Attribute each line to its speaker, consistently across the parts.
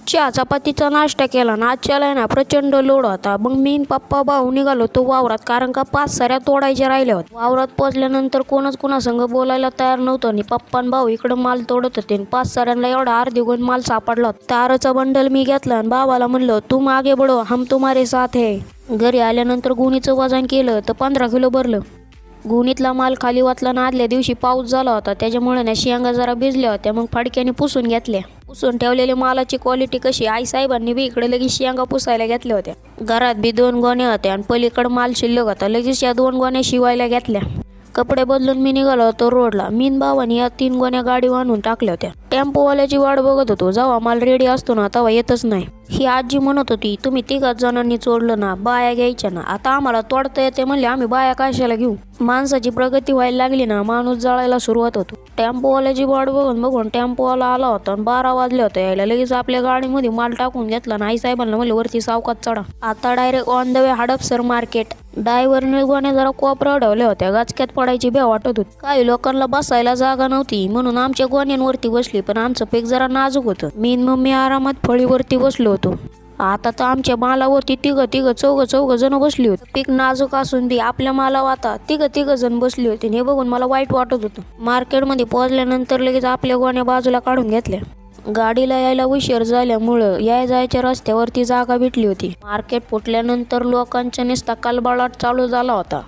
Speaker 1: चहा चपातीचा नाश्ता केला ना आजच्याला आहे ना प्रचंड लोड होता. मग मी न पप्पा भाऊ निघालो तो वावरात, कारण का 5 सऱ्या तोडायच्या राहिल्या होत्या. वावरात पोचल्यानंतर कोणच कोणासंग बोलायला तयार नव्हतं आणि पप्पा आणि भाऊ इकडं माल तोडत होते. 5 सऱ्यांना एवढा अर्धी गुण माल सापडला होता. तारचा बंडल मी घेतला आणि बाबाला म्हणलं तुम आगे बढो हम तुम्हारे साथ है. घरी आल्यानंतर गुणीचं वजन केलं तर 15 किलो भरलं. गुणीतला माल खाली वाचला ना आदल्या दिवशी पाऊस झाला होता, त्याच्यामुळे ना शेंगा जरा भिजल्या होत्या. मग फडक्याने पुसून घेतल्या. पुसून ठेवलेल्या मालाची क्वालिटी कशी, आई साहेबांनी बी इकडे लगेच शेंगा पुसायला घेतल्या होत्या. घरात बी 2 गोण्या होत्या आणि पलीकडे माल शिल्लक होता. लगेच या 2 गोण्या शिवायला घेतल्या. कपडे बदलून मी निघालो होतो रोडला. मीन भावानी या 3 गोण्या गाडी आणून टाकल्या होत्या. टेम्पोवाल्याची वाट बघत होतो. जेव्हा माल रेडी असतो ना तेव्हा येतच नाही. ही आजी म्हणत होती तुम्ही 3 जणांनी चोडलं ना, बाया घ्यायच्या ना. आता आम्हाला तोडता येते म्हणले, आम्ही बाया कशाला घेऊ. माणसाची प्रगती व्हायला लागली ना माणूस जळायला सुरुवात होतो. टेम्पोवाल्याची वाट बघून बघून टेम्पोवाला आला होता आणि 12 वाजले होते यायला. लगेच आपल्या गाडीमध्ये माल टाकून घेतला ना आई साहेबांना म्हणले वरती सावकात चढा. आता direct on the way Hadapsar market. ड्रायव्हरने गोण्या जरा कोपरा अडवल्या होत्या, गाचक्यात पडायची भ्या वाटत होती. काही लोकांना बसायला जागा नव्हती म्हणून आमच्या गोण्यांवरती बसली, पण आमचं पीक जरा नाजूक होतं. मी न मम्मी आरामात फळीवरती बसलो होतो. आता तर आमच्या मालावरती चौघ जण बसली होती. पीक नाजूक असून बी आपल्या मालावर आता तिघ जण बसली होती. हे बघून मला वाईट वाटत होतं. मार्केटमध्ये पोहोचल्यानंतर लगेच आपल्या गोण्या बाजूला काढून घेतल्या. गाडीला यायला उशीर झाल्यामुळं याय जायच्या रस्त्यावरती जागा भेटली होती. मार्केट फुटल्यानंतर लोकांच्या नुसता कलबलाट चालू झाला होता.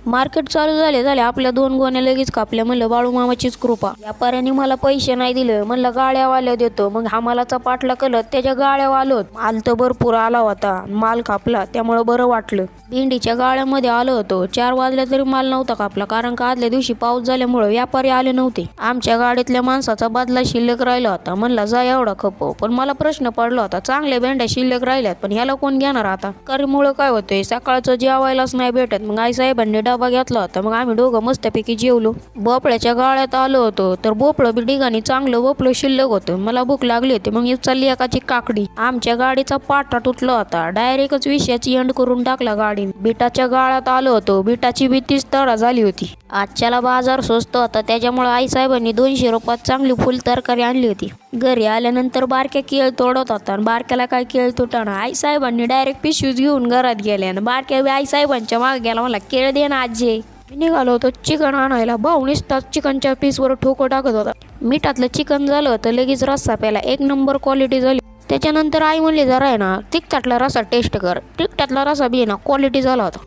Speaker 1: मार्केट चालू झाले आपल्या 2 गोण्या लगेच कापल्या. म्हणलं बाळू मामाचीच कृपा. व्यापाऱ्याने मला पैसे नाही दिलं. म्हणलं गाड्यावाल्या देतो. मग मालाचा पाठला कलत त्याच्या गाड्यावालोत. माल तर भरपूर आला होता, माल कापला त्यामुळं बरं वाटलं. भेंडीच्या गाळ्यामध्ये आलो होतो. 4 वाजल्या तरी माल नव्हता कापला, कारण का आदल्या दिवशी पाऊस झाल्यामुळे व्यापारी आले नव्हते. आमच्या गाडीतल्या माणसाचा बदला शिल्लक राहिला होता. म्हणला जा एवढा खपव. पण मला प्रश्न पडला होता, चांगल्या भेंड्या शिल्लक राहिल्यात पण ह्याला कोण घेणार आता. करीमुळं काय होतंय, सकाळचं जेवायलाच नाही भेटत. मग आई साहेबांनी डबा घेतला होता. मग आम्ही दोघं मस्तपैकी जेवलो. भोपळ्याच्या गाळ्यात आलो होतो तर भोपळं बी ठिकाणी चांगलं भोपळं शिल्लक होतं. मला भूक लागली होती. मग चालली एकाची काकडी. आमच्या गाडीचा पाटा तुटला होता. डायरेक्टच विषयाची एंड करून टाकला गाडी. बिटाच्या गाळ्यात आलो होतो. बिटाची बी 30 तडा झाली होती. आजच्याला बाजार स्वस्त होता, त्याच्यामुळे आई साहेबांनी 200 रुपयात चांगली फुल तरकारी आणली होती. घरी आल्यानंतर बारक्या केळ तोडत होता आणि बारक्याला काय केळ तुटाना. आई साहेबांनी डायरेक्ट पिशवीज घेऊन घरात गेले आणि बारक्या आई साहेबांच्या मागे गेला. मला केळ दे ना आजी. मी निघालो होतो चिकन आणायला. भाऊ नुसताच चिकनच्या पीसवर ठोको टाकत होता. मिठातलं चिकन झालं होतं. लगेच रस्सा प्यायला 1 नंबर क्वालिटी झाली. त्याच्यानंतर आई म्हणली जरा आहे ना तिखटातला रस्सा टेस्ट कर. तिखटातला रस्सा बी आहे ना क्वालिटी झाला होता.